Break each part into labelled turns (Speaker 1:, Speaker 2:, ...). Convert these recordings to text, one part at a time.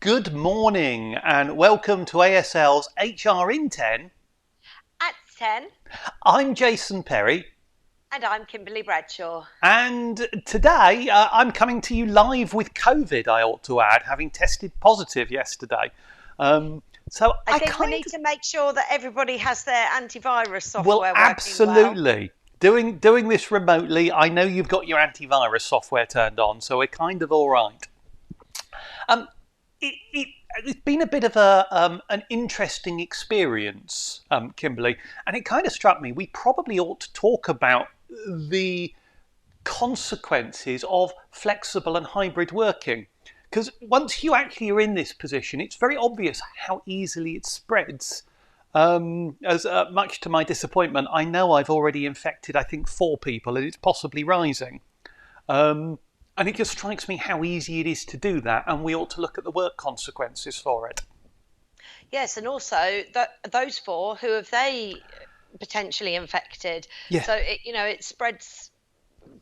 Speaker 1: Good morning and welcome to ASL's HR in 10.
Speaker 2: At 10.
Speaker 1: I'm Jason Perry.
Speaker 2: And I'm Kimberly Bradshaw.
Speaker 1: And today I'm coming to you live with COVID, I ought to add, having tested positive yesterday. So
Speaker 2: I think we need to make sure that everybody has their antivirus software working
Speaker 1: absolutely. Well. Doing this remotely, I know you've got your antivirus software turned on, so we're kind of all right. It's been a bit of an interesting experience, Kimberly, and it kind of struck me we probably ought to talk about the consequences of flexible and hybrid working. Because once you actually are in this position, it's very obvious how easily it spreads. As much to my disappointment, I know I've already infected, I think, 4 people, and it's possibly rising. And it just strikes me how easy it is to do that, and we ought to look at the work consequences for it.
Speaker 2: Yes, and also those 4, who have they potentially infected?
Speaker 1: Yeah.
Speaker 2: So it spreads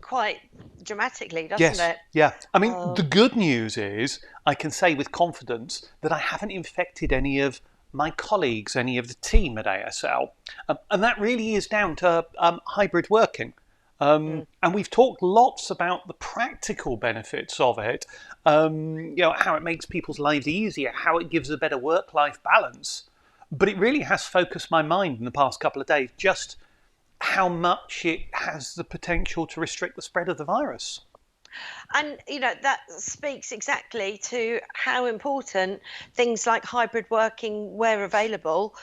Speaker 2: quite dramatically, doesn't it?
Speaker 1: Yeah. I mean, the good news is I can say with confidence that I haven't infected any of my colleagues, any of the team at ASL, and that really is down to hybrid working. And we've talked lots about the practical benefits of it, how it makes people's lives easier, how it gives a better work-life balance. But it really has focused my mind in the past couple of days just how much it has the potential to restrict the spread of the virus.
Speaker 2: And, that speaks exactly to how important things like hybrid working, where available,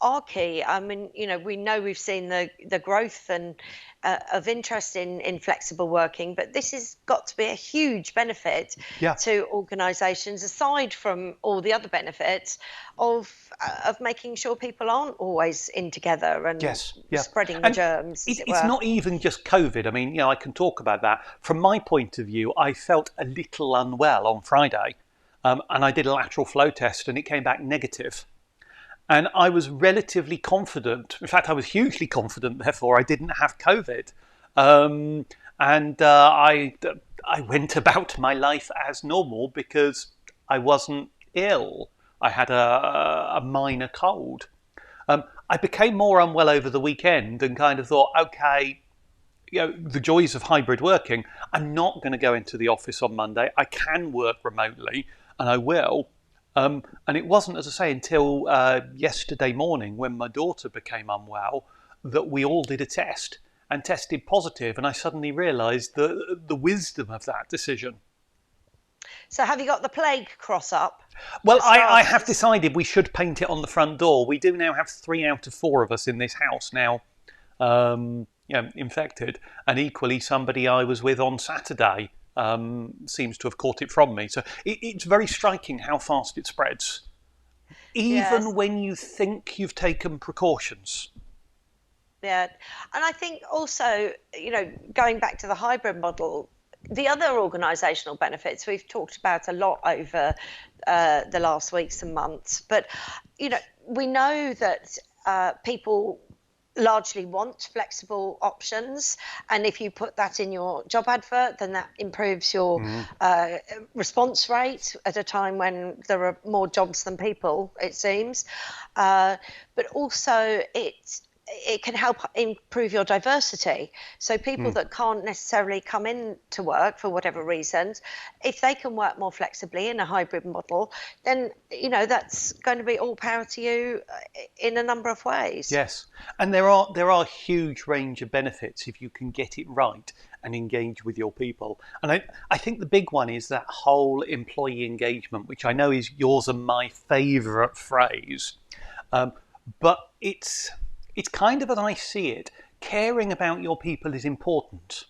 Speaker 2: are key. I mean, we know we've seen the growth and of interest in flexible working, but this has got to be a huge benefit to organisations, aside from all the other benefits of making sure people aren't always in together and spreading the germs.
Speaker 1: It's not even just COVID. I mean, I can talk about that. From my point of view, I felt a little unwell on Friday, and I did a lateral flow test, and it came back negative. And I was relatively confident. In fact, I was hugely confident, therefore, I didn't have COVID. I went about my life as normal because I wasn't ill. I had a minor cold. I became more unwell over the weekend and kind of thought, okay, the joys of hybrid working. I'm not going to go into the office on Monday. I can work remotely, and I will. And it wasn't, as I say, until yesterday morning when my daughter became unwell that we all did a test and tested positive, and I suddenly realised the wisdom of that decision.
Speaker 2: So have you got the plague cross up?
Speaker 1: Well, I have decided we should paint it on the front door. We do now have 3 out of 4 of us in this house now infected, and equally somebody I was with on Saturday seems to have caught it from me. So it's very striking how fast it spreads, even when you think you've taken precautions.
Speaker 2: Yeah, and I think also, going back to the hybrid model, the other organisational benefits we've talked about a lot over the last weeks and months, but we know that people largely want flexible options, and if you put that in your job advert, then that improves your response rate at a time when there are more jobs than people, it seems, but also it can help improve your diversity. So people that can't necessarily come in to work for whatever reasons, if they can work more flexibly in a hybrid model, then that's going to be all power to you in a number of ways.
Speaker 1: Yes, and there are a huge range of benefits if you can get it right and engage with your people. And I think the big one is that whole employee engagement, which I know is yours and my favourite phrase, but it's kind of, as I see it, caring about your people is important,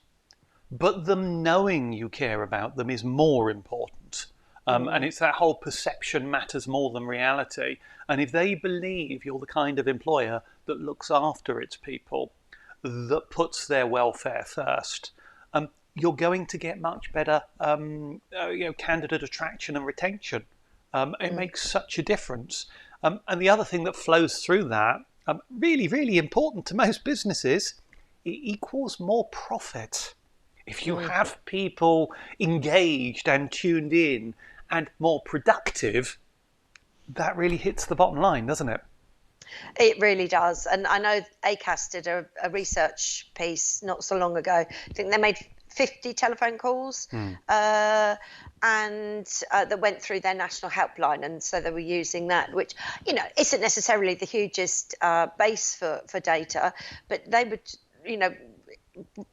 Speaker 1: but them knowing you care about them is more important. And it's that whole perception matters more than reality. And if they believe you're the kind of employer that looks after its people, that puts their welfare first, you're going to get much better candidate attraction and retention. It makes such a difference. And the other thing that flows through that, really, really important to most businesses, it equals more profit. If you have people engaged and tuned in and more productive, that really hits the bottom line, doesn't it?
Speaker 2: It really does. And I know ACAS did a research piece not so long ago. I think they made 50 telephone calls and that went through their national helpline. And so they were using that, which, isn't necessarily the hugest base for data, but they would,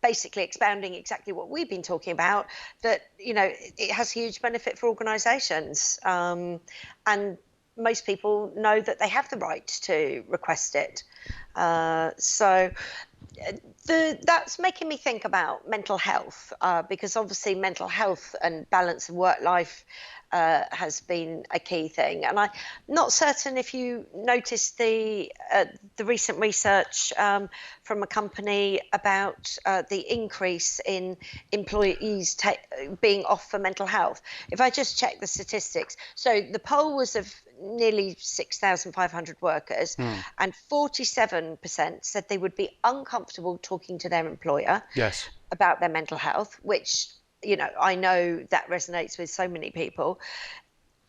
Speaker 2: basically expounding exactly what we've been talking about, that, it has huge benefit for organisations. And most people know that they have the right to request it. So that's making me think about mental health, because obviously mental health and balance of work life has been a key thing. And I'm not certain if you noticed the recent research from a company about the increase in employees being off for mental health. If I just check the statistics, so the poll was of nearly 6,500 workers, and 47% said they would be uncomfortable talking to their employer
Speaker 1: Yes.
Speaker 2: about their mental health, which, I know that resonates with so many people.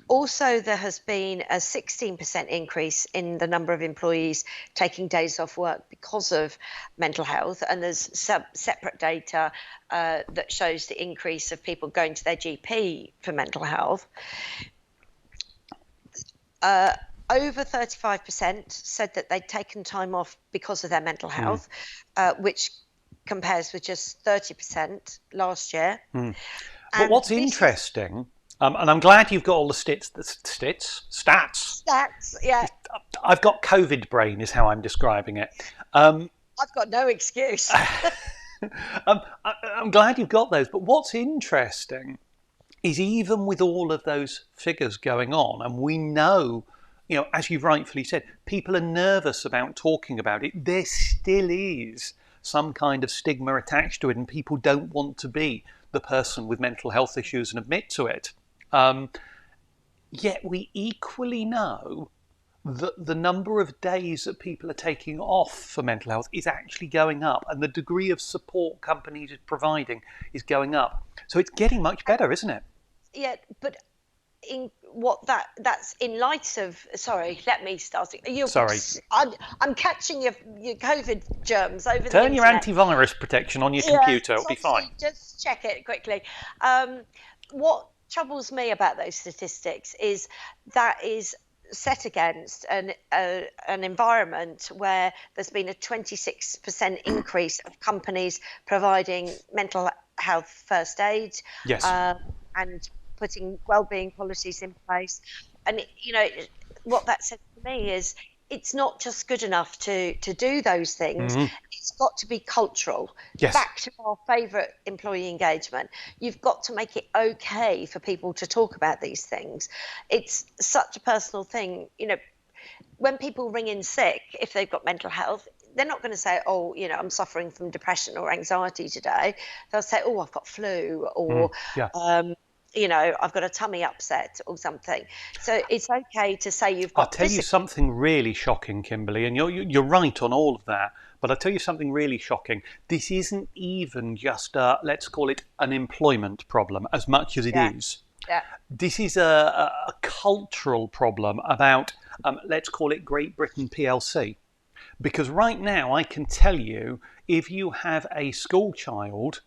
Speaker 2: Also, there has been a 16% increase in the number of employees taking days off work because of mental health. And there's separate data that shows the increase of people going to their GP for mental health. Over 35% said that they'd taken time off because of their mental health, which compares with just 30% last year.
Speaker 1: But what's interesting, and I'm glad you've got all the stats.
Speaker 2: Stats, yeah.
Speaker 1: I've got COVID brain, is how I'm describing it.
Speaker 2: I've got no excuse.
Speaker 1: I'm glad you've got those. But what's interesting is even with all of those figures going on, and we know, as you've rightfully said, people are nervous about talking about it, there still is some kind of stigma attached to it, and people don't want to be the person with mental health issues and admit to it. Yet we equally know that the number of days that people are taking off for mental health is actually going up, and the degree of support companies are providing is going up. So it's getting much better, isn't it?
Speaker 2: Yeah, but in what that's in light of, sorry, let me start.
Speaker 1: Sorry.
Speaker 2: I'm catching your COVID germs over the
Speaker 1: Turn your
Speaker 2: internet.
Speaker 1: antivirus protection on your computer, it'll be fine.
Speaker 2: Just check it quickly. What troubles me about those statistics is that is set against an environment where there's been a 26% increase of companies providing mental health first aid.
Speaker 1: Yes.
Speaker 2: And putting wellbeing policies in place. And, what that said to me is it's not just good enough to do those things. It's got to be cultural.
Speaker 1: Yes.
Speaker 2: Back to our favourite employee engagement. You've got to make it okay for people to talk about these things. It's such a personal thing. When people ring in sick, if they've got mental health, they're not going to say, oh, I'm suffering from depression or anxiety today. They'll say, oh, I've got flu, or I've got a tummy upset or something. So it's okay to say you've got.
Speaker 1: I'll tell you something really shocking, Kimberly, and you're right on all of that. But I'll tell you something really shocking. This isn't even just let's call it an employment problem as much as it is.
Speaker 2: Yeah.
Speaker 1: This is a cultural problem about, let's call it Great Britain PLC. Because right now I can tell you, if you have a school child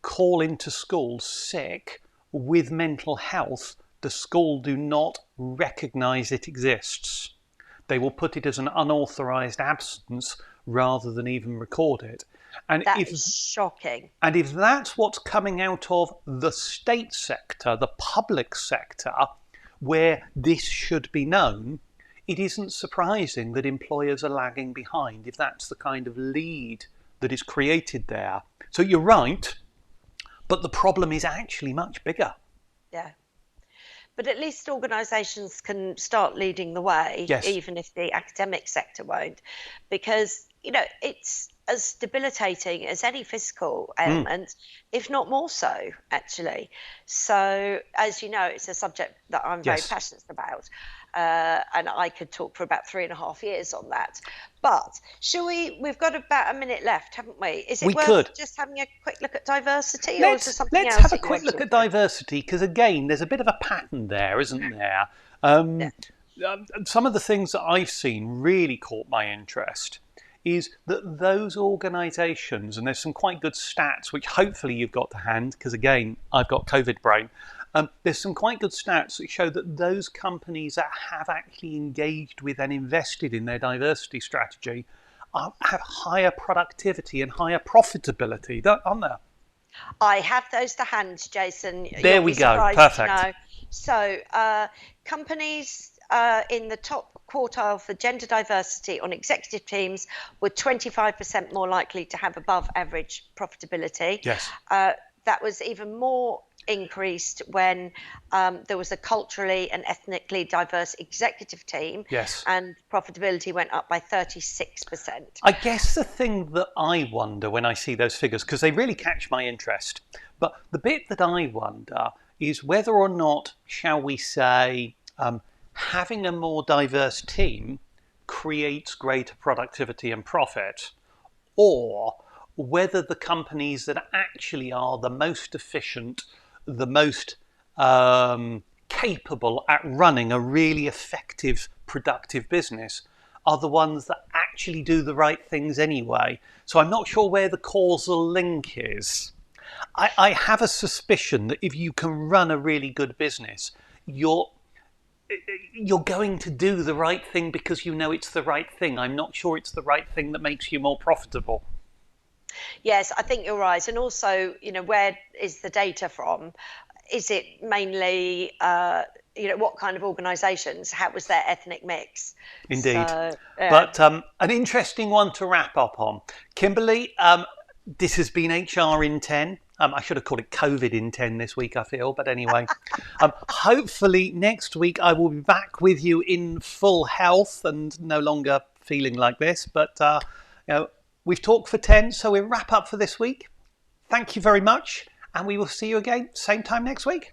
Speaker 1: call into school sick with mental health, the school do not recognise it exists. They will put it as an unauthorised absence rather than even record it. And
Speaker 2: that is shocking.
Speaker 1: And if that's what's coming out of the state sector, the public sector, where this should be known, it isn't surprising that employers are lagging behind if that's the kind of lead that is created there. So you're right, but the problem is actually much bigger.
Speaker 2: Yeah. But at least organisations can start leading the way,
Speaker 1: yes.
Speaker 2: even if the academic sector won't, because, it's as debilitating as any physical ailment, if not more so, actually. So, as you know, it's a subject that I'm very passionate about. and I could talk for about 3.5 years on that. But shall we? We've got about a minute left, haven't we? Is it
Speaker 1: We
Speaker 2: worth
Speaker 1: could.
Speaker 2: just having a quick look at diversity, or is there
Speaker 1: Let's
Speaker 2: something
Speaker 1: let's
Speaker 2: else
Speaker 1: have a
Speaker 2: that you
Speaker 1: quick
Speaker 2: want to
Speaker 1: look
Speaker 2: talk
Speaker 1: at
Speaker 2: through?
Speaker 1: diversity because again, there's a bit of a pattern there, isn't there? Um,
Speaker 2: Yeah.
Speaker 1: some of the things that I've seen really caught my interest is that those organisations, and there's some quite good stats which hopefully you've got to hand because again, I've got COVID brain. There's some quite good stats that show that those companies that have actually engaged with and invested in their diversity strategy have higher productivity and higher profitability, aren't there?
Speaker 2: I have those to hand, Jason.
Speaker 1: There
Speaker 2: You'll
Speaker 1: we
Speaker 2: be
Speaker 1: go.
Speaker 2: surprised to
Speaker 1: Perfect.
Speaker 2: know. So, companies in the top quartile for gender diversity on executive teams were 25% more likely to have above average profitability.
Speaker 1: Yes.
Speaker 2: That was even more increased when there was a culturally and ethnically diverse executive team,
Speaker 1: Yes.
Speaker 2: and profitability went up by 36%.
Speaker 1: I guess the thing that I wonder when I see those figures, because they really catch my interest, but the bit that I wonder is whether or not, shall we say, having a more diverse team creates greater productivity and profit, or whether the companies that actually are the most efficient, the most capable at running a really effective, productive business are the ones that actually do the right things anyway. So I'm not sure where the causal link is. I have a suspicion that if you can run a really good business, you're going to do the right thing because you know it's the right thing. I'm not sure it's the right thing that makes you more profitable.
Speaker 2: Yes, I think you're right. And also, where is the data from? Is it mainly, what kind of organisations? How was their ethnic mix?
Speaker 1: Indeed.
Speaker 2: So, yeah.
Speaker 1: But an interesting one to wrap up on. Kimberly, this has been HR in 10. I should have called it COVID in 10 this week, I feel. But anyway, hopefully next week I will be back with you in full health and no longer feeling like this. But, we've talked for 10, so we'll wrap up for this week. Thank you very much. And we will see you again, same time next week.